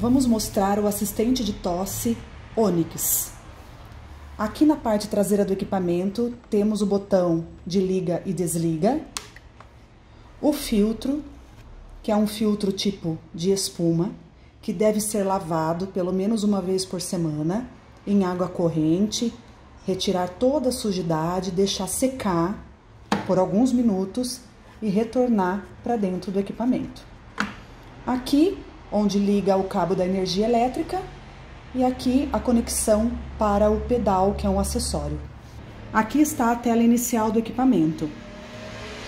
vamos mostrar o assistente de tosse Onyx. Aqui na parte traseira do equipamento temos o botão de liga e desliga, o filtro, que é um filtro tipo de espuma, que deve ser lavado pelo menos uma vez por semana em água corrente, retirar toda a sujidade, deixar secar por alguns minutos e retornar para dentro do equipamento. Aqui, onde liga o cabo da energia elétrica, e aqui a conexão para o pedal, que é um acessório. Aqui está a tela inicial do equipamento.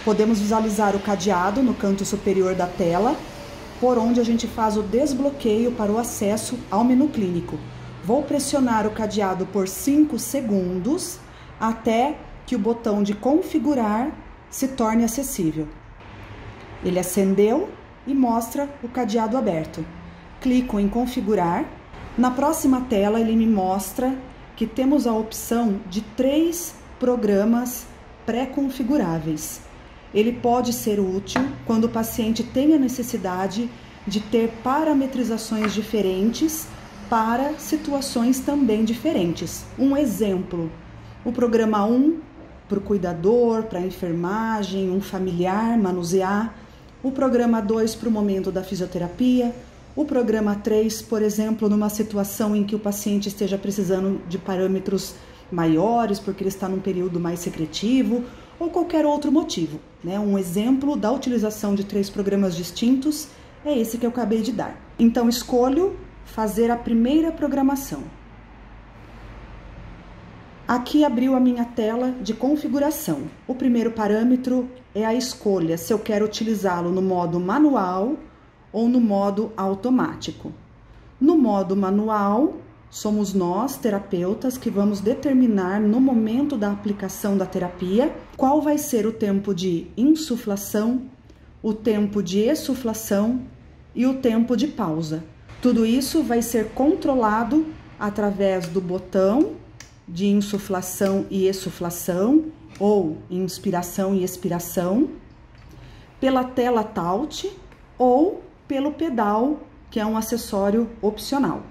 Podemos visualizar o cadeado no canto superior da tela, por onde a gente faz o desbloqueio para o acesso ao menu clínico. Vou pressionar o cadeado por 5 segundos até que o botão de configurar se torne acessível. Ele acendeu e mostra o cadeado aberto. Clico em configurar. Na próxima tela ele me mostra que temos a opção de 3 programas pré-configuráveis. Ele pode ser útil quando o paciente tem a necessidade de ter parametrizações diferentes para situações também diferentes. Um exemplo, o programa 1 para o cuidador, para a enfermagem, um familiar manusear, o programa 2 para o momento da fisioterapia, o programa 3, por exemplo, numa situação em que o paciente esteja precisando de parâmetros maiores, porque ele está num período mais secretivo, ou qualquer outro motivo, né? Um exemplo da utilização de 3 programas distintos é esse que eu acabei de dar. Então, escolho fazer a primeira programação. Aqui abriu a minha tela de configuração. O primeiro parâmetro é a escolha se eu quero utilizá-lo no modo manual ou no modo automático. No modo manual, somos nós, terapeutas, que vamos determinar no momento da aplicação da terapia qual vai ser o tempo de insuflação, o tempo de exsuflação e o tempo de pausa. Tudo isso vai ser controlado através do botão de insuflação e exsuflação, ou inspiração e expiração, pela tela Taut ou pelo pedal, que é um acessório opcional.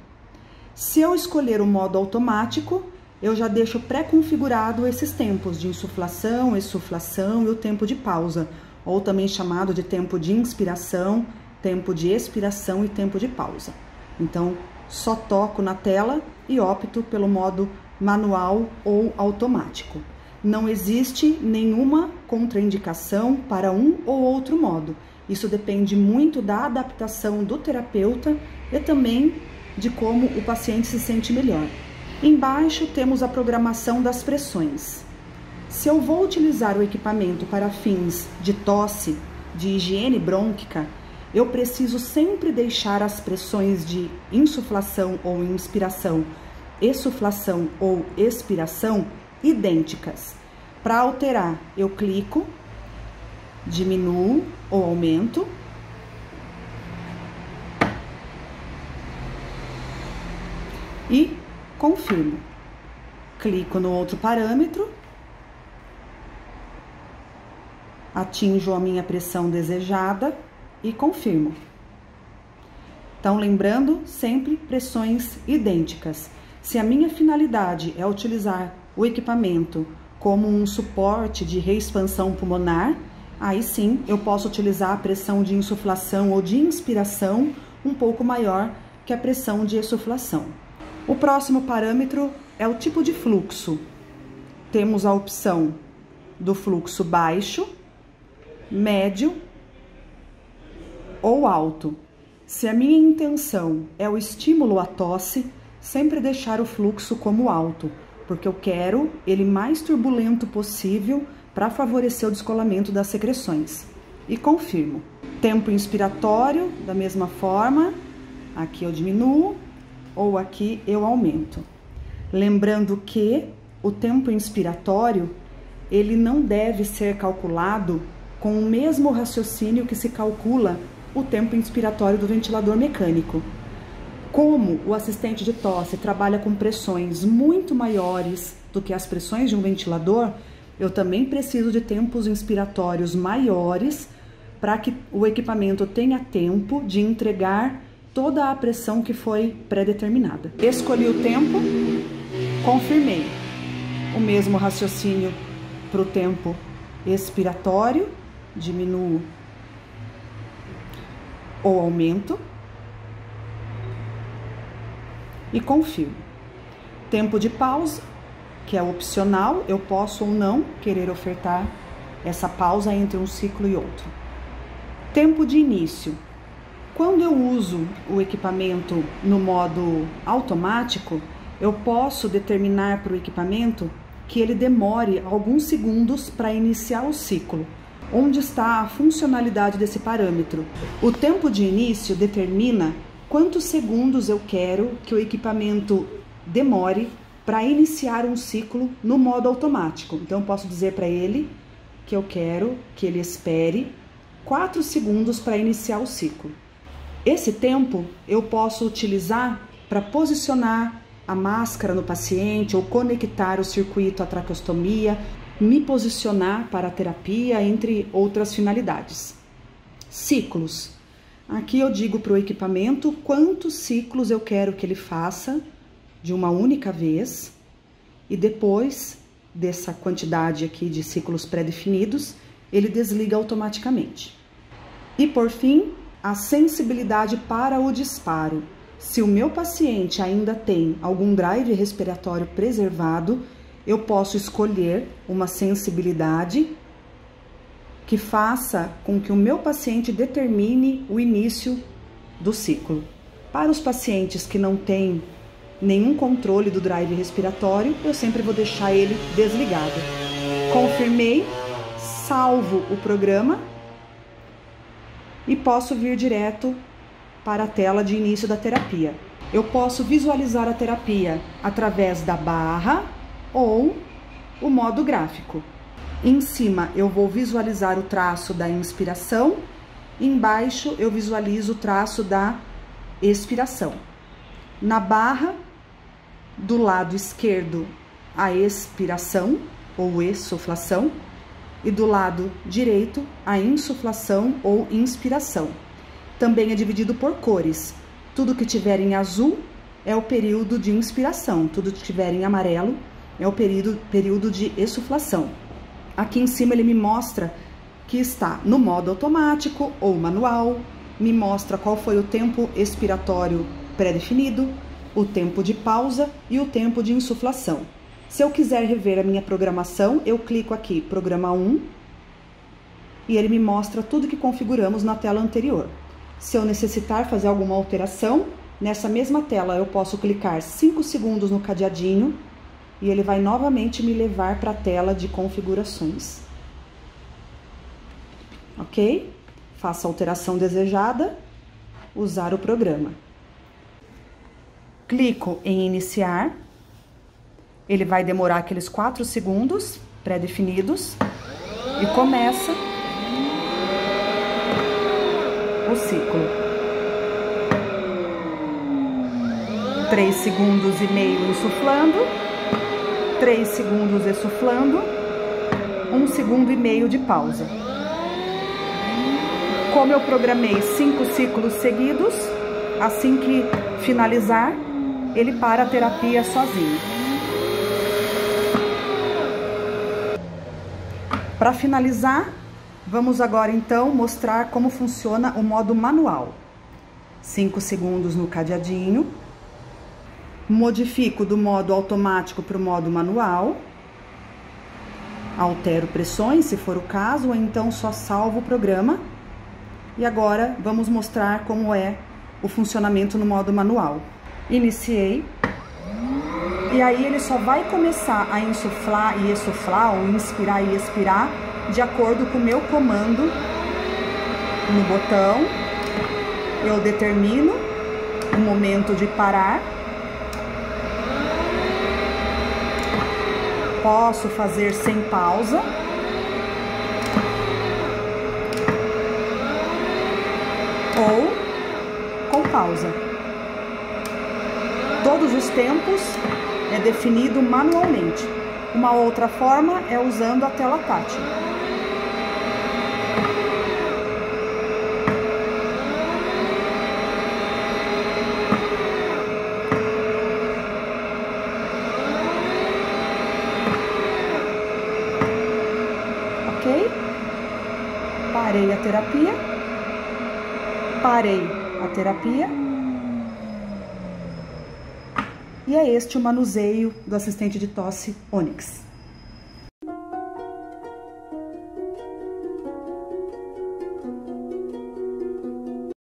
Se eu escolher o modo automático, eu já deixo pré-configurado esses tempos de insuflação, exsuflação e o tempo de pausa, ou também chamado de tempo de inspiração, tempo de expiração e tempo de pausa. Então, só toco na tela e opto pelo modo manual ou automático. Não existe nenhuma contraindicação para um ou outro modo. Isso depende muito da adaptação do terapeuta e também de como o paciente se sente melhor. Embaixo temos a programação das pressões. Se eu vou utilizar o equipamento para fins de tosse, de higiene brônquica, eu preciso sempre deixar as pressões de insuflação ou inspiração, exsuflação ou expiração idênticas. Para alterar, eu clico, diminuo ou aumento. E confirmo. Clico no outro parâmetro. Atinjo a minha pressão desejada e confirmo. Então, lembrando, sempre pressões idênticas. Se a minha finalidade é utilizar o equipamento como um suporte de reexpansão pulmonar, aí sim eu posso utilizar a pressão de insuflação ou de inspiração um pouco maior que a pressão de exsuflação. O próximo parâmetro é o tipo de fluxo. Temos a opção do fluxo baixo, médio ou alto. Se a minha intenção é o estímulo à tosse, sempre deixar o fluxo como alto, porque eu quero ele mais turbulento possível para favorecer o descolamento das secreções. E confirmo. Tempo inspiratório, da mesma forma, aqui eu diminuo ou aqui eu aumento. Lembrando que o tempo inspiratório, ele não deve ser calculado com o mesmo raciocínio que se calcula o tempo inspiratório do ventilador mecânico. Como o assistente de tosse trabalha com pressões muito maiores do que as pressões de um ventilador, eu também preciso de tempos inspiratórios maiores para que o equipamento tenha tempo de entregar toda a pressão que foi pré-determinada. Escolhi o tempo, confirmei. O mesmo raciocínio para o tempo expiratório, diminuo ou aumento e confirmo. Tempo de pausa, que é opcional, eu posso ou não querer ofertar essa pausa entre um ciclo e outro. Tempo de início. Quando eu uso o equipamento no modo automático, eu posso determinar para o equipamento que ele demore alguns segundos para iniciar o ciclo. Onde está a funcionalidade desse parâmetro? O tempo de início determina quantos segundos eu quero que o equipamento demore para iniciar um ciclo no modo automático. Então, eu posso dizer para ele que eu quero que ele espere 4 segundos para iniciar o ciclo. Esse tempo eu posso utilizar para posicionar a máscara no paciente ou conectar o circuito à traqueostomia, me posicionar para a terapia, entre outras finalidades. Ciclos. Aqui eu digo para o equipamento quantos ciclos eu quero que ele faça de uma única vez e depois dessa quantidade aqui de ciclos pré-definidos, ele desliga automaticamente. E por fim, a sensibilidade para o disparo. Se o meu paciente ainda tem algum drive respiratório preservado, eu posso escolher uma sensibilidade que faça com que o meu paciente determine o início do ciclo. Para os pacientes que não têm nenhum controle do drive respiratório, eu sempre vou deixar ele desligado. Confirmei, salvo o programa e posso vir direto para a tela de início da terapia. Eu posso visualizar a terapia através da barra ou o modo gráfico. Em cima eu vou visualizar o traço da inspiração, embaixo eu visualizo o traço da expiração. Na barra, do lado esquerdo, a expiração ou exsuflação e do lado direito, a insuflação ou inspiração. Também é dividido por cores. Tudo que tiver em azul é o período de inspiração, tudo que tiver em amarelo é o período de exsuflação. Aqui em cima ele me mostra que está no modo automático ou manual, me mostra qual foi o tempo expiratório pré-definido, o tempo de pausa e o tempo de insuflação. Se eu quiser rever a minha programação, eu clico aqui, programa 1, e ele me mostra tudo que configuramos na tela anterior. Se eu necessitar fazer alguma alteração, nessa mesma tela eu posso clicar 5 segundos no cadeadinho e ele vai novamente me levar para a tela de configurações. Ok? Faça a alteração desejada, usar o programa. Clico em iniciar, ele vai demorar aqueles 4 segundos pré-definidos e começa o ciclo. 3 segundos e meio insuflando, 3 segundos exsuflando, 1 segundo e meio de pausa. Como eu programei 5 ciclos seguidos, assim que finalizar, ele para a terapia sozinho. Para finalizar, vamos agora então mostrar como funciona o modo manual. 5 segundos no cadeadinho, modifico do modo automático para o modo manual, altero pressões se for o caso, ou então só salvo o programa. E agora vamos mostrar como é o funcionamento no modo manual. Iniciei. E aí ele só vai começar a insuflar e exsuflar, ou inspirar e expirar, de acordo com o meu comando no botão. Eu determino o momento de parar. Posso fazer sem pausa. Ou com pausa. Todos os tempos é definido manualmente. Uma outra forma é usando a tela tátil. parei a terapia, parei a terapia. E é este o manuseio do assistente de tosse Onyx.